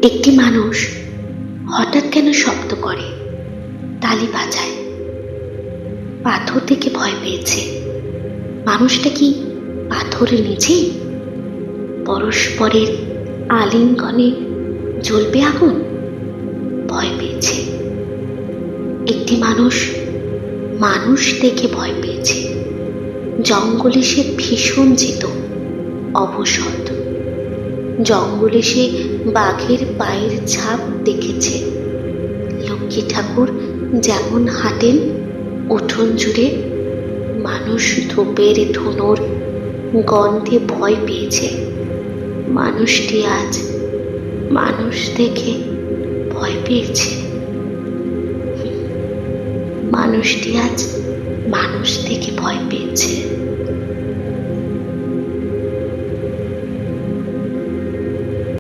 একটি মানুষ হঠাৎ কেন শব্দ করে, তালি বাজায়, পাথর দেখে ভয় পেয়েছে। মানুষটা কি পাথরের নিচেই? পরস্পরের আলিঙ্গনে জ্বলবে আগুন? ভয় পেয়েছে। একটি মানুষ মানুষ দেখে ভয় পেয়েছে। জঙ্গলে সে ভীষণ যেত, অবসদ। জঙ্গলে সে বাঘের পায়ের ছাপ দেখেছে। লক্ষ্মী ঠাকুর যেমন হাঁটেন উঠোন জুড়ে, মানুষ ধূপের ধুনোর গন্ধে ভয় পেয়েছে। মানুষটি আজ মানুষ দেখে ভয় পেয়েছে। মানুষটি আজ মানুষ দেখে ভয় পেয়েছে।